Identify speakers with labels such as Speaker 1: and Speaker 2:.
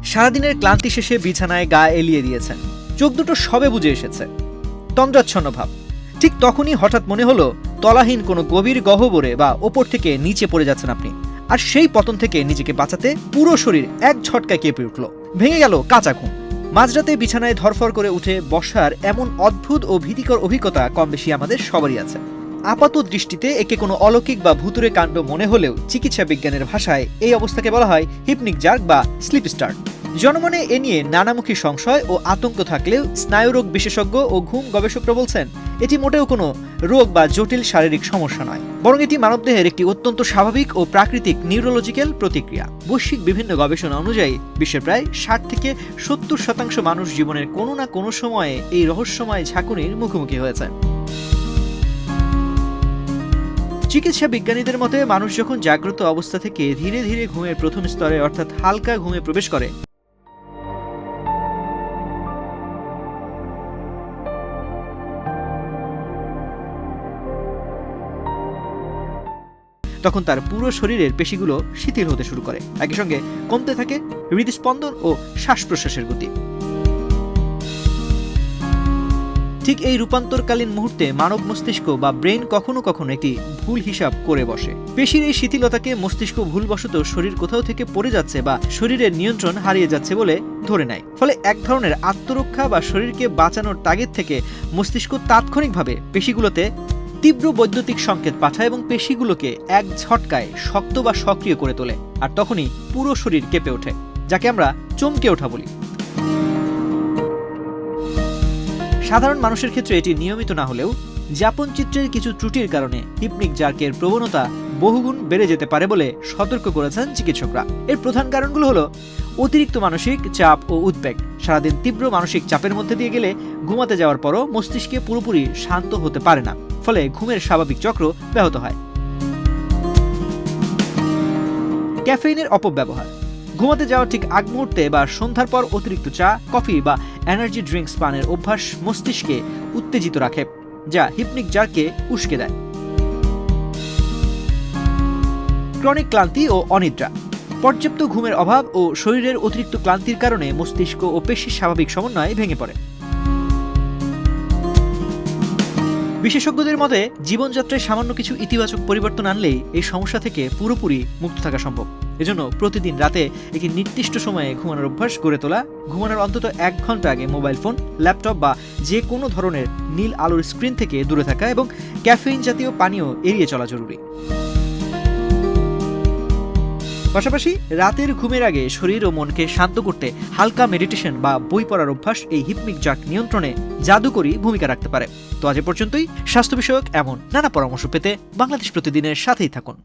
Speaker 1: সারাদিনের ক্লান্তি শেষে বিছানায় গা এলিয়ে দিয়েছেন, চোখ দুটো সবে বুজে এসেছে, তন্দ্রাচ্ছন্ন ভাব। ঠিক তখনই হঠাৎ মনে হলো তলাহীন কোনো গভীর গহ্বরে বা ওপর থেকে নিচে পড়ে যাচ্ছেন আপনি। আর সেই পতন থেকে নিজেকে বাঁচাতে পুরো শরীর এক ঝটকায় কেঁপে উঠল, ভেঙে গেল কাঁচা ঘুম। মাঝরাতে বিছানায় ধরফর করে উঠে বসার এমন অদ্ভুত ও ভীতিকর অভিজ্ঞতা কম বেশি আমাদের সবারই আছে। আপাত দৃষ্টিতে একে কোনো অলৌকিক বা ভুতুরে কাণ্ড মনে হলেও চিকিৎসা বিজ্ঞানের ভাষায় এই অবস্থাকে বলা হয় হিপনিক জার্ক বা স্লিপ স্টার্ট। জনমনে এ নিয়ে নানামুখী সংশয় ও আতঙ্ক থাকলেও স্নায়ুরোগ বিশেষজ্ঞ ও ঘুম গবেষকরা বলছেন এটি মোটেও কোনো রোগ বা জটিল শারীরিক সমস্যা নয়, বরং এটি মানবদেহের একটি অত্যন্ত স্বাভাবিক ও প্রাকৃতিক নিউরোলজিক্যাল প্রতিক্রিয়া। বৈশ্বিক বিভিন্ন গবেষণা অনুযায়ী বিশ্বের প্রায় ৬০ থেকে ৭০% মানুষ জীবনের কোনো না কোনো সময়ে এই রহস্যময় ঝাঁকুনির মুখোমুখি হয়েছে। চিকিৎসা বিজ্ঞানীদের মতে মানুষ যখন জাগ্রত অবস্থা থেকে ধীরে ধীরে ঘুমের প্রথম স্তরে অর্থাৎ হালকা ঘুমে প্রবেশ করে, তখন তার পুরো শরীরের পেশিগুলো শিথিল হতে শুরু করে, একই সঙ্গে কমতে থাকে হৃদস্পন্দন ও শ্বাস প্রশ্বাসের গতি। ঠিক এই রূপান্তরকালীন মুহূর্তে মানব মস্তিষ্ক বা ব্রেন কখনো কখনো একটি ভুল হিসাব করে বসে। পেশির এই শিথিলতাকে মস্তিষ্ক ভুলবশত শরীর কোথাও থেকে পড়ে যাচ্ছে বা শরীরের নিয়ন্ত্রণ হারিয়ে যাচ্ছে বলে ধরে নেয়। ফলে এক ধরনের আত্মরক্ষা বা শরীরকে বাঁচানোর তাগিদ থেকে মস্তিষ্ক তাৎক্ষণিকভাবে পেশিগুলোতে তীব্র বৈদ্যুতিক সংকেত পাঠায় এবং পেশিগুলোকে এক ঝটকায় শক্ত বা সক্রিয় করে তোলে। আর তখনই পুরো শরীর কেঁপে ওঠে, যাকে আমরা চমকে ওঠা বলি। সাধারণ মানুষের ক্ষেত্রে এটি নিয়মিত না হলেও যাপন চিত্রের কিছু ত্রুটির কারণে হিপনিক জার্কের প্রবণতা বহুগুণ বেড়ে যেতে পারে বলে সতর্ক করেছেন চিকিৎসকরা। এর প্রধান কারণগুলো হলো অতিরিক্ত মানসিক চাপ ও উদ্বেগ। সারাদিন তীব্র মানসিক চাপের মধ্যে দিয়ে গেলে ঘুমাতে যাওয়ার পরও মস্তিষ্কে পুরোপুরি শান্ত হতে পারে না, ফলে ঘুমের স্বাভাবিক চক্র ব্যাহত হয়। ক্যাফেইনের অপব্যবহার। ঘুমাতে যাওয়ার ঠিক আগ মুহূর্তে বা সন্ধ্যার পর অতিরিক্ত চা, কফি বা এনার্জি ড্রিঙ্কস পানের অভ্যাস মস্তিষ্কে উত্তেজিত রাখে, যা হিপনিক জার্ককে উস্কে দেয়। ক্রনিক ক্লান্তি ও অনিদ্রা। পর্যাপ্ত ঘুমের অভাব ও শরীরের অতিরিক্ত ক্লান্তির কারণে মস্তিষ্ক ও পেশির স্বাভাবিক সমন্বয় ভেঙে পড়ে। বিশেষজ্ঞদের মতে জীবনযাত্রায় সামান্য কিছু ইতিবাচক পরিবর্তন আনলেই এই সমস্যা থেকে পুরোপুরি মুক্ত থাকা সম্ভব। এজন্য প্রতিদিন রাতে একটি নির্দিষ্ট সময়ে ঘুমানোর অভ্যাস গড়ে তোলা, ঘুমানোর অন্তত ১ ঘন্টা আগে মোবাইল ফোন, ল্যাপটপ বা যে কোনো ধরনের নীল আলোর স্ক্রিন থেকে দূরে থাকা এবং ক্যাফেইন জাতীয় পানীয় এড়িয়ে চলা জরুরি। পাশাপাশি রাতের ঘুমের আগে শরীর ও মনকে শান্ত করতে হালকা মেডিটেশন বা বই পড়ার অভ্যাস এই হিপনিক জার্ক নিয়ন্ত্রণে জাদুকরী ভূমিকা রাখতে পারে। তো আজ পর্যন্তই। স্বাস্থ্য বিষয়ক এমন নানা পরামর্শ পেতে বাংলাদেশ প্রতিদিনের সাথেই থাকুন।